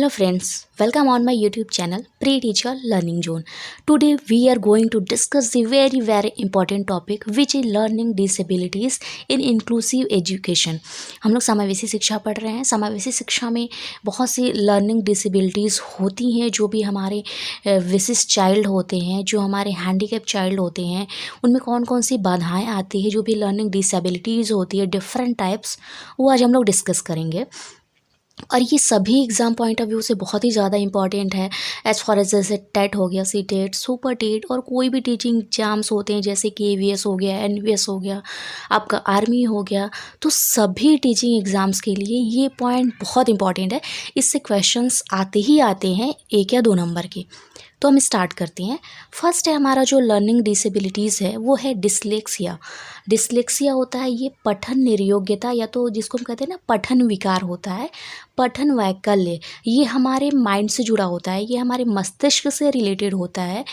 Hello friends, welcome on my YouTube channel Pre-Teacher Learning Zone. Today we are going to discuss the very important topic which is learning disabilities in inclusive education. हम लोग समावेशी शिक्षा पढ़ रहे हैं। समावेशी शिक्षा में बहुत सी लर्निंग डिसेबिलिटीज़ होती हैं जो भी हमारे विशिष्ट चाइल्ड होते हैं, जो हमारे हैंडीकैप चाइल्ड होते हैं, उनमें कौन कौन सी बाधाएँ आती है, जो भी लर्निंग डिसेबिलिटीज़ होती है डिफरेंट टाइप्स, वो आज हम लोग डिस्कस करेंगे। और ये सभी एग्ज़ाम पॉइंट ऑफ व्यू से बहुत ही ज़्यादा इंपॉर्टेंट है। एज़ फार एज जैसे टेट हो गया, सी टेट, सुपर टेट और कोई भी टीचिंग एग्जाम्स होते हैं जैसे कि AVS हो गया, NVS हो गया, आपका आर्मी हो गया, तो सभी टीचिंग एग्ज़ाम्स के लिए ये पॉइंट बहुत इंपॉर्टेंट है। इससे क्वेश्चंस आते ही आते हैं 1 या 2 नंबर के। तो हम स्टार्ट करते हैं। फर्स्ट है हमारा जो लर्निंग डिसेबिलिटीज़ है वो है डिसलेक्सिया। डिसलेक्सिया होता है ये पठन निर्योग्यता, या तो जिसको हम कहते हैं ना पठन विकार होता है, पठन वैकल्य। ये हमारे माइंड से जुड़ा होता है, ये हमारे मस्तिष्क से रिलेटेड होता है।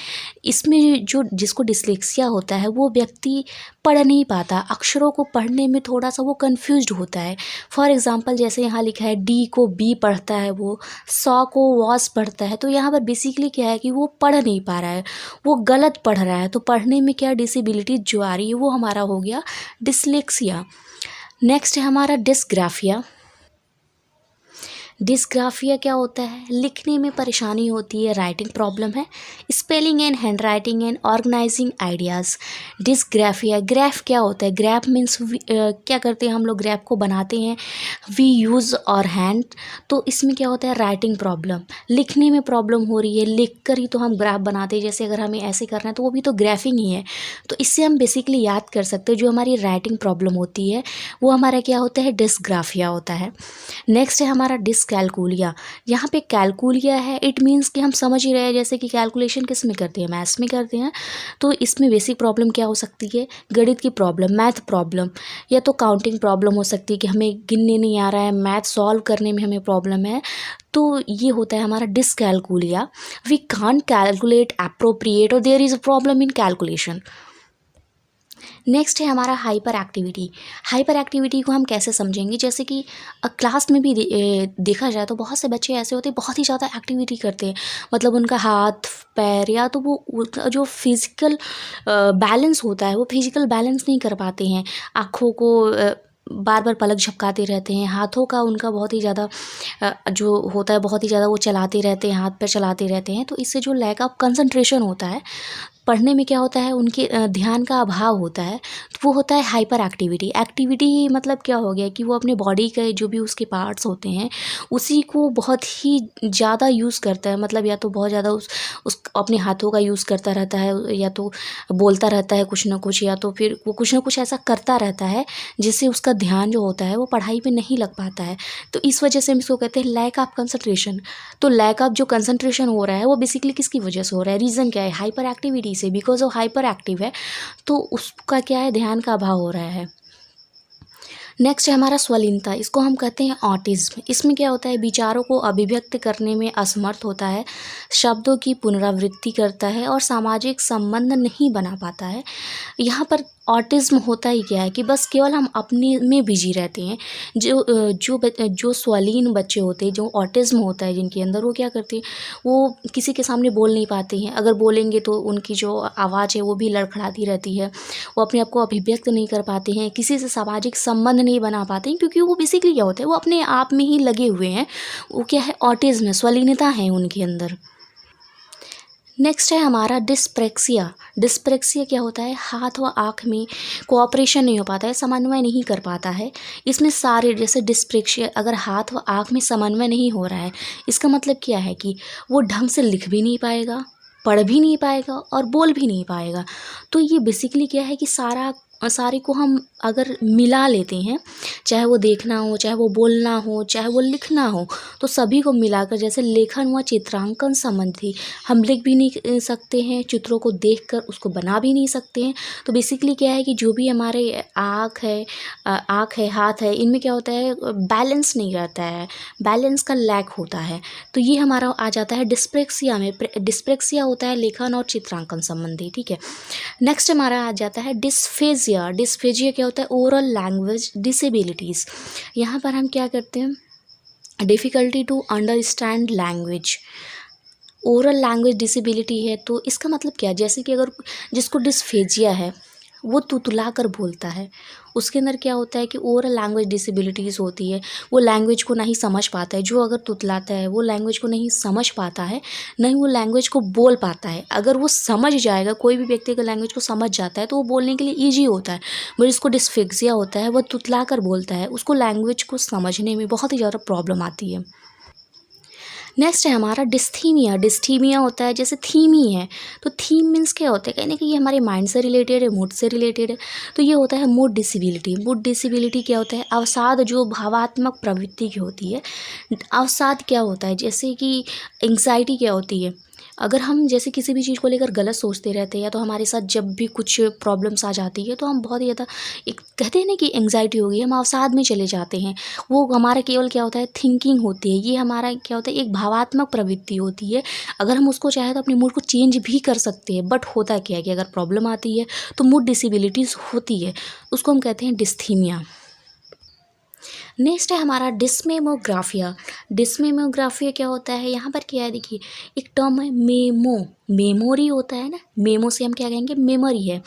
इसमें जो जिसको डिसलेक्सिया होता है वो व्यक्ति पढ़ नहीं पाता, अक्षरों को पढ़ने में थोड़ा सा वो कन्फ्यूज्ड होता है। फॉर एग्ज़ाम्पल जैसे यहाँ लिखा है D को B पढ़ता है, वो सॉ को वॉस पढ़ता है, तो यहाँ पर बेसिकली क्या है कि वो पढ़ नहीं पा रहा है, वो गलत पढ़ रहा है। तो पढ़ने में क्या डिसेबिलिटी जो आ रही है वो हमारा हो गया डिसलेक्सिया। नेक्स्ट है हमारा डिस्ग्राफिया। डिस्ग्राफिया क्या होता है? लिखने में परेशानी होती है, राइटिंग प्रॉब्लम है, spelling and handwriting and organizing ideas. Dysgraphia, graph क्या होता है? ग्राफ मीन्स क्या करते हैं हम लोग, ग्राफ को बनाते हैं, वी यूज़ और हैंड। तो इसमें क्या होता है? राइटिंग प्रॉब्लम, लिखने में प्रॉब्लम हो रही है, लिख कर ही तो हम ग्राफ बनाते हैं। जैसे अगर हमें ऐसे करना है तो वो भी तो ग्राफिंग ही है। तो इससे हम बेसिकली याद कर सकते हैं जो हमारी राइटिंग प्रॉब्लम होती है वो हमारा क्या होता है? डिस्ग्राफिया होता है। नेक्स्ट है हमारा डिसकैलकुलिया। यहाँ पे कैलकुलिया है, इट मीन्स कि हम समझ ही रहे हैं जैसे कि कैलकुलेशन किस में करते हैं? मैथ्स में करते हैं। तो इसमें बेसिक प्रॉब्लम क्या हो सकती है? गणित की प्रॉब्लम, मैथ प्रॉब्लम, या तो काउंटिंग प्रॉब्लम हो सकती है कि हमें गिनने नहीं आ रहा है, मैथ सॉल्व करने में हमें प्रॉब्लम है। तो ये होता है हमारा dyscalculia. We can't calculate appropriate और there is a problem in calculation. Next है हमारा हाइपर एक्टिविटी। हाइपर एक्टिविटी को हम कैसे समझेंगे? जैसे कि क्लास में भी देखा जाए तो बहुत से बच्चे ऐसे होते हैं बहुत ही ज़्यादा एक्टिविटी करते हैं, मतलब उनका हाथ पैर या तो वो जो फिज़िकल बैलेंस होता है वो फिज़िकल बैलेंस नहीं कर पाते हैं, आँखों को बार बार पलक झपकाते रहते हैं, हाथों का उनका बहुत ही ज़्यादा जो होता है बहुत ही ज़्यादा वो चलाते रहते हैं, हाथ पैर चलाते रहते हैं। तो इससे जो लैक ऑफ कंसंट्रेशन होता है पढ़ने में क्या होता है, उनके ध्यान का अभाव होता है, तो वो होता है हाइपर एक्टिविटी। एक्टिविटी मतलब क्या हो गया कि वो अपने बॉडी के जो भी उसके पार्ट्स होते हैं उसी को बहुत ही ज़्यादा यूज़ करता है, मतलब या तो बहुत ज़्यादा उस अपने हाथों का यूज़ करता रहता है, या तो बोलता रहता है कुछ ना कुछ, या तो फिर वो कुछ ना कुछ ऐसा करता रहता है जिससे उसका ध्यान जो होता है वो पढ़ाई पे नहीं लग पाता है। तो इस वजह से हम इसको कहते हैं लैक ऑफ कंसंट्रेशन। तो लैक ऑफ जो कंसंट्रेशन हो रहा है वो बेसिकली किसकी वजह से हो रहा है? रीज़न क्या है? हाइपर एक्टिविटी से, बिकॉज वो हाइपर एक्टिव है तो उसका क्या है? ध्यान का अभाव हो रहा है। नेक्स्ट है हमारा स्वलीनता। इसको हम कहते हैं ऑटिज्म। इसमें क्या होता है? विचारों को अभिव्यक्त करने में असमर्थ होता है, शब्दों की पुनरावृत्ति करता है और सामाजिक संबंध नहीं बना पाता है। यहाँ पर ऑटिज्म होता ही क्या है कि बस केवल हम अपने में बिजी रहते हैं। जो स्वलीन बच्चे होते हैं, जो ऑटिज्म होता है जिनके अंदर, वो क्या करते हैं? वो किसी के सामने बोल नहीं पाते हैं, अगर बोलेंगे तो उनकी जो आवाज़ है वो भी लड़खड़ाती रहती है, वो अपने आप को अभिव्यक्त नहीं कर पाते हैं, किसी से सामाजिक संबंध नहीं बना पाते हैं, क्योंकि वो बेसिकली क्या होता है? वो अपने आप में ही लगे हुए हैं। वो क्या है? ऑटिज्म है, स्वलीनता है उनके अंदर। नेक्स्ट है हमारा डिस्प्रेक्सिया। डिस्प्रेक्सिया क्या होता है? हाथ व आँख में कोऑपरेशन नहीं हो पाता है, समन्वय नहीं कर पाता है। इसमें सारे जैसे डिस्प्रेक्सिया, अगर हाथ व आँख में समन्वय नहीं हो रहा है, इसका मतलब क्या है कि वो ढंग से लिख भी नहीं पाएगा, पढ़ भी नहीं पाएगा और बोल भी नहीं पाएगा। तो ये बेसिकली क्या है कि सारे को हम अगर मिला लेते हैं, चाहे वो देखना हो, चाहे वो बोलना हो, चाहे वो लिखना हो, तो सभी को मिलाकर जैसे लेखन व चित्रांकन संबंधी, हम लिख भी नहीं सकते हैं, चित्रों को देखकर उसको बना भी नहीं सकते हैं। तो बेसिकली क्या है कि जो भी हमारे आँख है, हाथ है, इनमें क्या होता है? बैलेंस नहीं रहता है, बैलेंस का लैक होता है। तो ये हमारा आ जाता है डिस्प्रेक्सिया में। डिस्प्रेक्सिया होता है लेखन और चित्रांकन संबंधी, ठीक है। नेक्स्ट हमारा आ जाता है डिस्फेजिया। डिस्फेजिया क्या होता है? Oral language disabilities. यहाँ पर हम क्या करते हैं? Difficulty to understand language, oral language disability है तो इसका मतलब क्या है, जैसे कि अगर जिसको डिस्फेजिया है वो तुतला कर बोलता है, उसके अंदर क्या होता है कि ओरल लैंग्वेज डिसेबिलिटीज़ होती है, वो लैंग्वेज को नहीं समझ पाता है। जो अगर तुतलाता है वो लैंग्वेज को नहीं समझ पाता है, नहीं वो लैंग्वेज को बोल पाता है। अगर वो समझ जाएगा, कोई भी व्यक्ति अगर लैंग्वेज को समझ जाता है तो वो बोलने के लिए ईजी होता है। बट जिसको डिस्फेक्सिया होता है वो तुतला कर बोलता है, उसको लैंग्वेज को समझने में बहुत ही ज़्यादा प्रॉब्लम आती है। नेक्स्ट है हमारा डिस्थीमिया। डिस्थीमिया होता है जैसे थीम ही है, तो थीम मीन्स क्या होता है, कहने कि ये हमारे माइंड से रिलेटेड है, मूड से रिलेटेड है। तो ये होता है मूड डिसेबिलिटी। मूड डिसेबिलिटी क्या होता है, अवसाद जो भावात्मक प्रवृत्ति की होती है। अवसाद क्या होता है, जैसे कि एंग्जाइटी क्या होती है, अगर हम जैसे किसी भी चीज़ को लेकर गलत सोचते रहते हैं या तो हमारे साथ जब भी कुछ प्रॉब्लम्स आ जाती है तो हम बहुत ही ज़्यादा, एक कहते हैं ना कि एंग्जाइटी हो गई, हम अवसाद में चले जाते हैं। वो हमारा केवल क्या होता है, थिंकिंग होती है। ये हमारा क्या होता है, एक भावात्मक प्रवृत्ति होती है। अगर हम उसको चाहे तो अपने मूड को चेंज भी कर सकते हैं, बट होता क्या है कि अगर प्रॉब्लम आती है तो मूड डिसेबिलिटीज़ होती है, उसको हम कहते हैं डिस्थीमिया। नेक्स्ट है हमारा डिस्मेमोग्राफिया। डिस्मेमोग्राफिया क्या होता है, यहाँ पर क्या है देखिए, एक टर्म है मेमो, मेमोरी होता है ना, मेमो से हम क्या कहेंगे, मेमोरी है।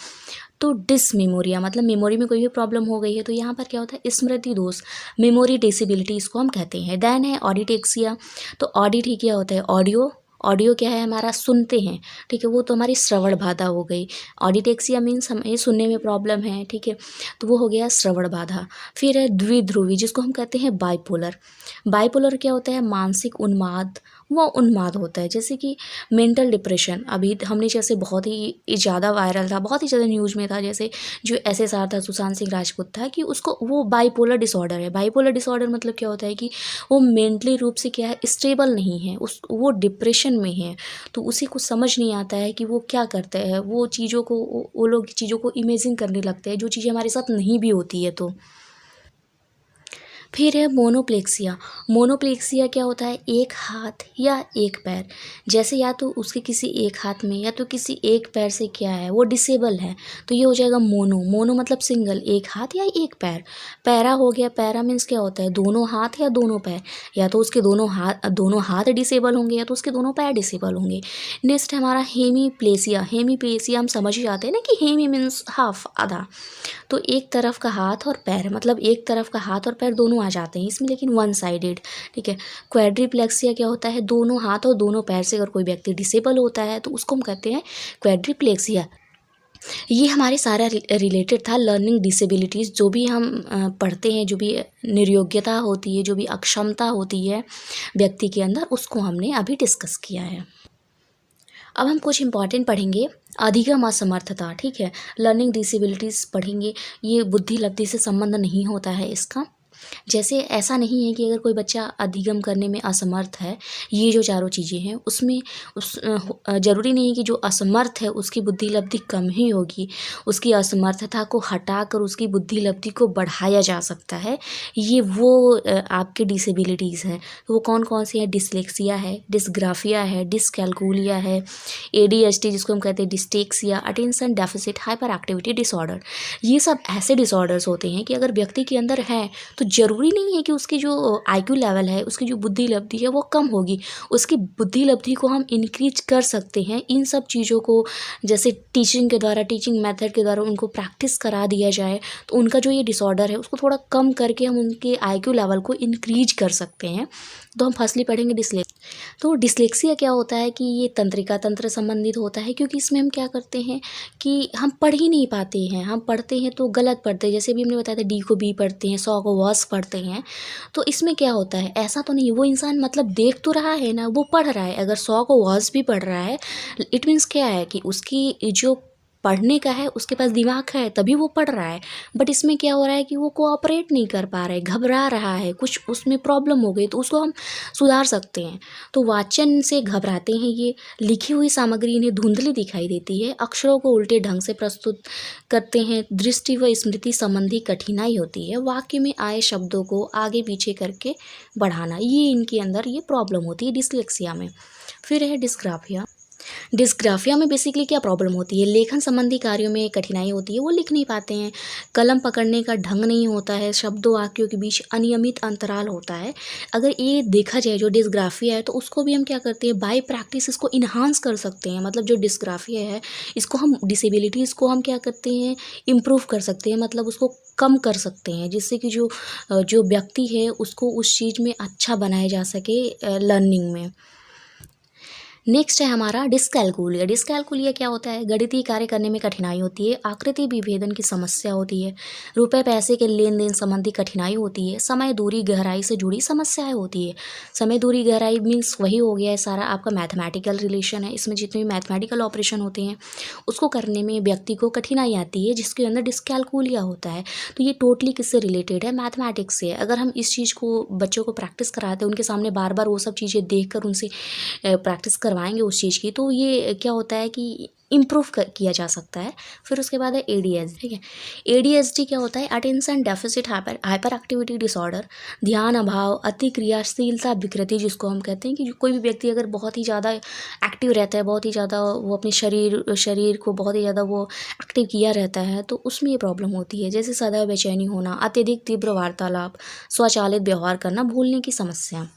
तो डिसमेमोरिया मतलब मेमोरी में कोई भी प्रॉब्लम हो गई है, तो यहाँ पर क्या होता है, स्मृति दोष, मेमोरी डिसेबिलिटी इसको हम कहते हैं। देन है ऑडिटेक्सिया। तो ऑडिट ही क्या होता है, ऑडियो, ऑडियो क्या है हमारा, सुनते हैं, ठीक है, वो तो हमारी श्रवण बाधा हो गई। ऑडिटेक्सिया मीन्स हमें सुनने में प्रॉब्लम है, ठीक है, तो वो हो गया श्रवण बाधा। फिर है द्विध्रुवी, जिसको हम कहते हैं बाइपोलर। बाइपोलर क्या होता है, मानसिक उन्माद, वो उन्माद होता है, जैसे कि मेंटल डिप्रेशन। अभी हमने जैसे बहुत ही ज़्यादा वायरल था, बहुत ही ज़्यादा न्यूज़ में था, जैसे जो एसएसआर था, सुशांत सिंह राजपूत था, कि उसको वो बाइपोलर डिसऑर्डर है। बाइपोलर डिसऑर्डर मतलब क्या होता है कि वो मेंटली रूप से क्या है, स्टेबल नहीं है, वो डिप्रेशन में है। तो उसी को समझ नहीं आता है कि वो क्या करता है, वो चीज़ों को, वो लोग चीज़ों को इमेजिन करने लगते हैं जो चीज़ें हमारे साथ नहीं भी होती है। तो फिर है मोनोप्लेक्सिया। मोनोप्लेक्सिया क्या होता है, एक हाथ या एक पैर, जैसे या तो उसके किसी एक हाथ में या तो किसी एक पैर से क्या है, वो डिसेबल है, तो ये हो जाएगा मोनो। मोनो मतलब सिंगल, एक हाथ या एक पैर। पैरा हो गया, पैरा मीन्स क्या होता है, दोनों हाथ या दोनों पैर, या तो उसके दोनों हाथ डिसेबल होंगे या तो उसके दोनों पैर डिसेबल होंगे। नेक्स्ट है हमारा हेमीप्लेसिया। हेमीप्लेसिया हम समझ ही जाते हैं ना कि हेमी मीन्स हाफ, आधा, तो एक तरफ का हाथ और पैर, मतलब एक तरफ का हाथ और पैर दोनों आ जाते हैं इसमें, लेकिन वन साइडेड, ठीक है। क्वाड्रिप्लेक्सिया क्या होता है, दोनों हाथ और दोनों पैर से अगर कोई व्यक्ति डिसेबल होता है तो उसको हम कहते हैं क्वाड्रिप्लेक्सिया। ये हमारे सारा रिलेटेड था लर्निंग डिसेबिलिटीज़, जो भी हम पढ़ते हैं, जो भी निर्योग्यता होती है, जो भी अक्षमता होती है व्यक्ति के अंदर, उसको हमने अभी डिस्कस किया है। अब हम कुछ इंपॉर्टेंट पढ़ेंगे। अधिगम असमर्थता, ठीक है, लर्निंग डिसेबिलिटीज़ पढ़ेंगे। ये बुद्धि लब्धि से संबंध नहीं होता है इसका। जैसे ऐसा नहीं है कि अगर कोई बच्चा अधिगम करने में असमर्थ है, ये जो चारों चीज़ें हैं उसमें ज़रूरी नहीं है कि जो असमर्थ है उसकी बुद्धि लब्धि कम ही होगी। उसकी असमर्थता को हटाकर उसकी बुद्धि लब्धि को बढ़ाया जा सकता है। ये वो आपके डिसेबिलिटीज़ हैं। तो वो कौन कौन सी है, डिसलेक्सिया है, डिसग्राफिया है, डिसकैलकुलिया है, एडीएचडी जिसको हम कहते हैं dyslexia, attention deficit hyper activity disorder. ये सब ऐसे डिसऑर्डर्स होते हैं कि अगर व्यक्ति के अंदर है तो ज़रूरी नहीं है कि उसकी जो आईक्यू लेवल है, उसकी जो बुद्धि लब्धि है वो कम होगी। उसकी बुद्धि लब्धि को हम इंक्रीज कर सकते हैं। इन सब चीज़ों को जैसे टीचिंग के द्वारा, टीचिंग मेथड के द्वारा उनको प्रैक्टिस करा दिया जाए तो उनका जो ये डिसऑर्डर है उसको थोड़ा कम करके हम उनके आईक्यू लेवल को इंक्रीज कर सकते हैं। तो हम फर्स्टली पढ़ेंगे तो डिस्लेक्सिया क्या होता है कि ये तंत्रिका तंत्र संबंधित होता है, क्योंकि इसमें हम क्या करते हैं कि हम पढ़ ही नहीं पाते हैं, हम पढ़ते हैं तो गलत पढ़ते हैं। जैसे भी हमने बताया था, डी को बी पढ़ते हैं, 100 को वॉस पढ़ते हैं। तो इसमें क्या होता है, ऐसा तो नहीं, वो इंसान मतलब देख तो रहा है ना, वो पढ़ रहा है। अगर 100 को वॉस भी पढ़ रहा है, इट मीन्स क्या है कि उसकी जो पढ़ने का है, उसके पास दिमाग है तभी वो पढ़ रहा है। बट इसमें क्या हो रहा है कि वो कोऑपरेट नहीं कर पा रहा है, घबरा रहा है, कुछ उसमें प्रॉब्लम हो गई, तो उसको हम सुधार सकते हैं। तो वाचन से घबराते हैं ये, लिखी हुई सामग्री इन्हें धुंधली दिखाई देती है, अक्षरों को उल्टे ढंग से प्रस्तुत करते हैं, दृष्टि व स्मृति संबंधी कठिनाई होती है, वाक्य में आए शब्दों को आगे पीछे करके बढ़ाना, ये इनके अंदर ये प्रॉब्लम होती है डिस्लेक्सिया में। फिर है डिस्ग्राफिया। डिस्ग्राफिया में बेसिकली क्या प्रॉब्लम होती है, लेखन संबंधी कार्यों में कठिनाई होती है, वो लिख नहीं पाते हैं, कलम पकड़ने का ढंग नहीं होता है, शब्दों वाक्यों के बीच अनियमित अंतराल होता है। अगर ये देखा जाए जो डिस्ग्राफिया है तो उसको भी हम क्या करते हैं, बाय प्रैक्टिस इसको इन्हांस कर सकते हैं। मतलब जो डिस्ग्राफिया है इसको हम डिसेबिलिटीज़ को हम क्या करते हैं, इम्प्रूव कर सकते हैं, मतलब उसको कम कर सकते हैं, जिससे कि जो व्यक्ति है उसको उस चीज़ में अच्छा बनाया जा सके लर्निंग में। नेक्स्ट है हमारा डिस्कैलकुलिया। डिस्कैलकुलिया क्या होता है, गणितीय कार्य करने में कठिनाई होती है, आकृति विभेदन की समस्या होती है, रुपए पैसे के लेन देन संबंधी कठिनाई होती है, समय दूरी गहराई से जुड़ी समस्याएं होती है। समय दूरी गहराई मीन्स वही हो गया है सारा आपका मैथमेटिकल रिलेशन है, इसमें जितने भी मैथमेटिकल ऑपरेशन होते हैं उसको करने में व्यक्ति को कठिनाई आती है, जिसके अंदर डिस्कैलकुलिया होता है। तो ये टोटली किससे रिलेटेड है, मैथमेटिक्स से। अगर हम इस चीज़ को बच्चों को प्रैक्टिस कराते हैं, उनके सामने बार बार वो सब चीज़ें देख कर उनसे प्रैक्टिस करवाएंगे उस चीज़ की, तो ये क्या होता है कि इम्प्रूव किया जा सकता है। फिर उसके बाद है एडीएचडी। ठीक है, एडीएचडी क्या होता है, attention deficit hyper activity disorder, ध्यान अभाव, अति क्रियाशीलता विकृति, जिसको हम कहते हैं कि कोई भी व्यक्ति अगर बहुत ही ज़्यादा एक्टिव रहता है, बहुत ही ज़्यादा वो अपने शरीर को बहुत ही ज़्यादा वो एक्टिव किया रहता है, तो उसमें ये प्रॉब्लम होती है। जैसे सदैव बेचैनी होना, अत्यधिक तीव्र वार्तालाप, स्वचालित व्यवहार करना, भूलने की समस्या।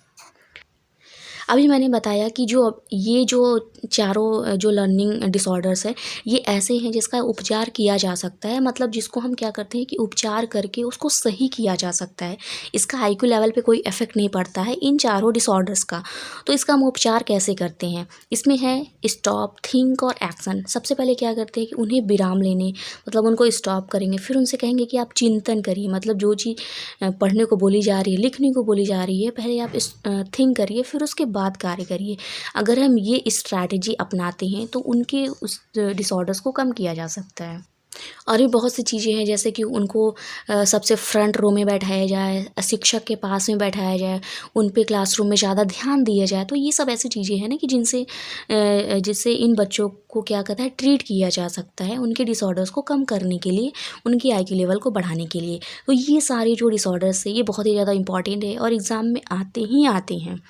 अभी मैंने बताया कि जो चारों जो लर्निंग डिसऑर्डर्स है, ये ऐसे हैं जिसका उपचार किया जा सकता है। मतलब जिसको हम क्या करते हैं कि उपचार करके उसको सही किया जा सकता है। इसका आईक्यू लेवल पे कोई इफेक्ट नहीं पड़ता है इन चारों डिसऑर्डर्स का। तो इसका हम उपचार कैसे करते हैं, इसमें है स्टॉप, थिंक और एक्शन। सबसे पहले क्या करते हैं कि उन्हें विराम लेने, मतलब उनको स्टॉप करेंगे, फिर उनसे कहेंगे कि आप चिंतन करिए। मतलब जो चीज़ पढ़ने को बोली जा रही है, लिखने को बोली जा रही है, पहले आप थिंक करिए, फिर उसके बाद कार्य करिए। अगर हम ये स्ट्रैटेजी अपनाते हैं तो उनके उस डिसऑर्डर्स को कम किया जा सकता है। और भी बहुत सी चीज़ें हैं, जैसे कि उनको सबसे फ्रंट रो में बैठाया जाए, शिक्षक के पास में बैठाया जाए, उन पे क्लासरूम में ज़्यादा ध्यान दिया जाए। तो ये सब ऐसी चीज़ें हैं ना कि जिससे इन बच्चों को क्या कहता है, ट्रीट किया जा सकता है उनके डिसऑर्डर्स को कम करने के लिए, उनकी आईक्यू लेवल को बढ़ाने के लिए। तो ये सारे जो डिसऑर्डर्स है ये बहुत ही ज़्यादा इंपॉर्टेंट है और एग्ज़ाम में आते ही आते हैं।